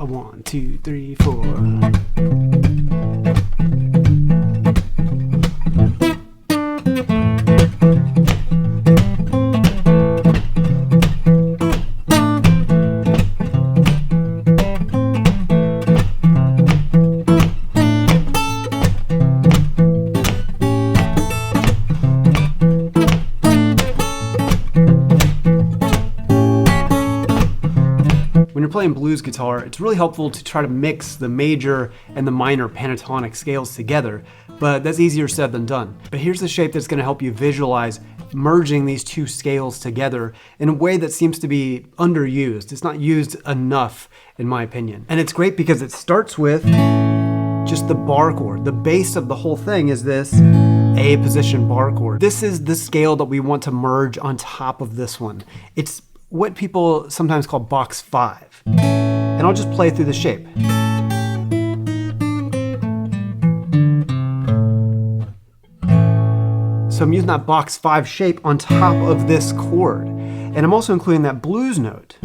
A 1, 2, 3, 4. When you're playing blues guitar, it's really helpful to try to mix the major and the minor pentatonic scales together, but that's easier said than done. But here's the shape that's going to help you visualize merging these two scales together in a way that seems to be underused. It's not used enough, in my opinion. And it's great because it starts with just the bar chord. The base of the whole thing is this A position bar chord. This is the scale that we want to merge on top of this one. It's what people sometimes call box 5. And I'll just play through the shape. So I'm using that box 5 shape on top of this chord. And I'm also including that blues note.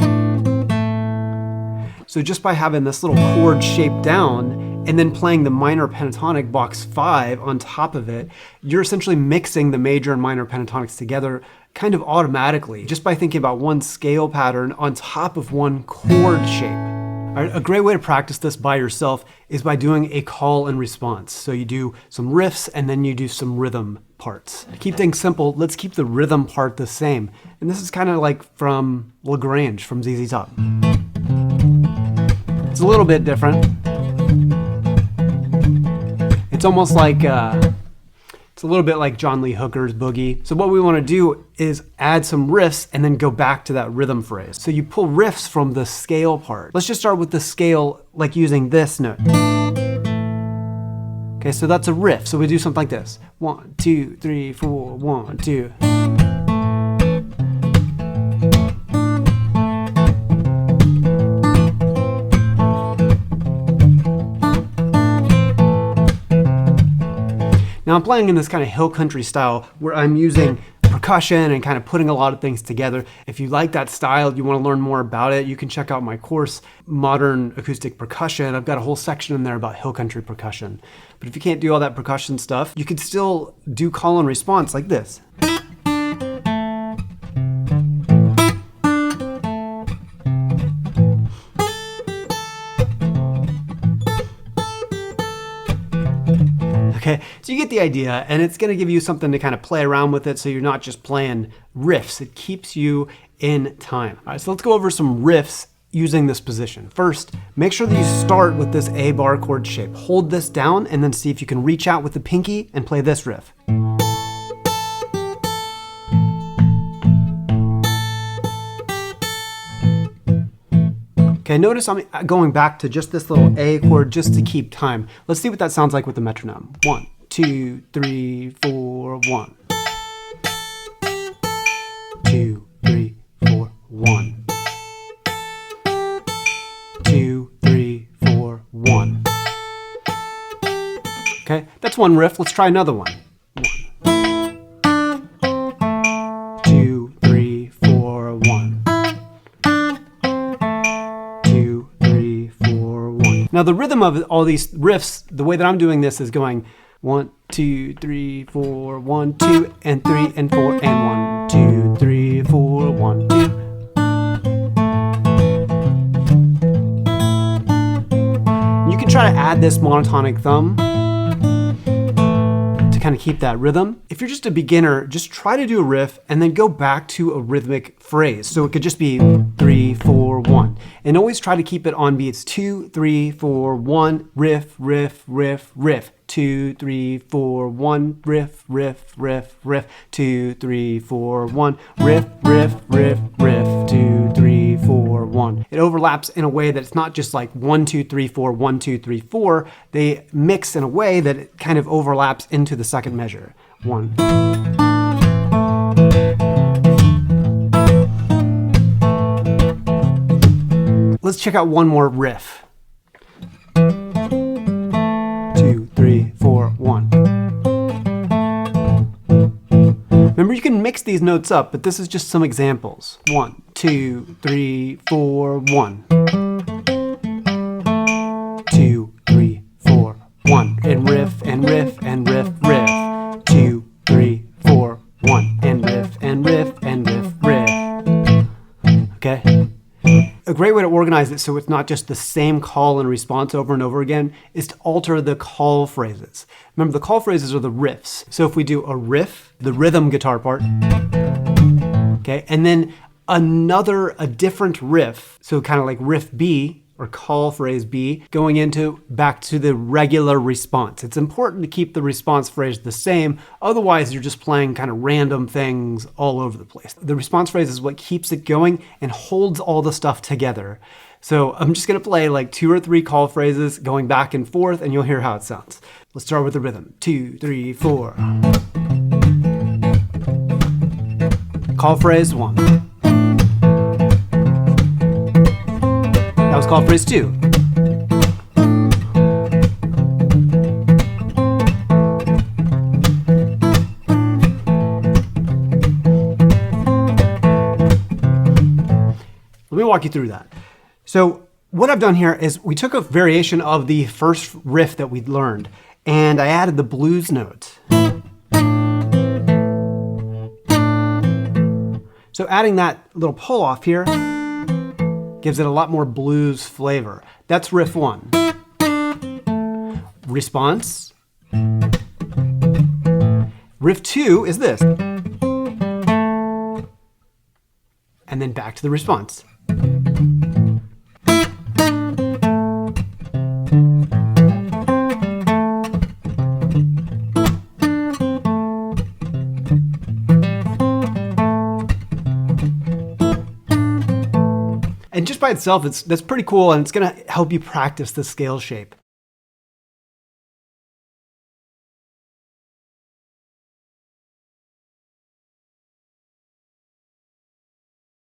So just by having this little chord shape down and then playing the minor pentatonic box 5 on top of it, you're essentially mixing the major and minor pentatonics together kind of automatically, just by thinking about one scale pattern on top of one chord shape. All right, a great way to practice this by yourself is by doing a call and response. So you do some riffs and then you do some rhythm parts. To keep things simple, let's keep the rhythm part the same. And this is kind of like from LaGrange from ZZ Top. It's a little bit different. It's almost like it's a little bit like John Lee Hooker's Boogie. So what we want to do is add some riffs and then go back to that rhythm phrase. So you pull riffs from the scale part. Let's just start with the scale, like using this note. Okay, so that's a riff. So we do something like this. 1, 2, 3, 4, 1, 2. Now I'm playing in this kind of hill country style where I'm using percussion and kind of putting a lot of things together. If you like that style, you want to learn more about it, you can check out my course, Modern Acoustic Percussion. I've got a whole section in there about hill country percussion. But if you can't do all that percussion stuff, you can still do call and response like this. Okay, so you get the idea, and it's going to give you something to kind of play around with it so you're not just playing riffs. It keeps you in time. All right, so let's go over some riffs using this position. First, make sure that you start with this A bar chord shape. Hold this down and then see if you can reach out with the pinky and play this riff. Okay, notice I'm going back to just this little A chord just to keep time. Let's see what that sounds like with the metronome. 1, 2, 3, 4, 1. 2, 3, 4, 1. 2, 3, 4, 1. Okay, that's one riff. Let's try another one. 2, 3, 4, 1. Now the rhythm of all these riffs, the way that I'm doing this is going 1, 2, 3, 4, 1, 2, and 3, and 4, and 1, 2, 3, 4, 1, 2. You can try to add this monotonic thumb to kind of keep that rhythm. If you're just a beginner, just try to do a riff and then go back to a rhythmic phrase. So it could just be 3, 4, 1. And always try to keep it on beats 2, 3, 4, 1, riff, riff, riff, riff. 2, 3, 4, 1, riff, riff, riff, riff. 2, 3, 4, 1, riff, riff, riff, riff. 2, 3, 4, 1. It overlaps in a way that it's not just like 1, 2, 3, 4, 1, 2, 3, 4. They mix in a way that it kind of overlaps into the second measure. 1. Let's check out one more riff. 2, 3, 4, 1. Remember, you can mix these notes up, but this is just some examples. 1, 2, 3, 4, 1. organize it so it's not just the same call and response over and over again is to alter the call phrases. Remember, the call phrases are the riffs. So if we do a riff, the rhythm guitar part, okay, and then a different riff, so kind of like riff B, or call phrase B, going into back to the regular response. It's important to keep the response phrase the same, otherwise you're just playing kind of random things all over the place. The response phrase is what keeps it going and holds all the stuff together. So I'm just gonna play like 2 or 3 call phrases going back and forth, and you'll hear how it sounds. Let's start with the rhythm. 2, 3, 4. Call phrase 1. That was call phrase 2. Let me walk you through that. So what I've done here is we took a variation of the first riff that we learned, and I added the blues note. So adding that little pull off here gives it a lot more blues flavor. That's riff 1. Response. Riff 2 is this. And then back to the response. And just by itself, that's pretty cool, and it's gonna help you practice the scale shape.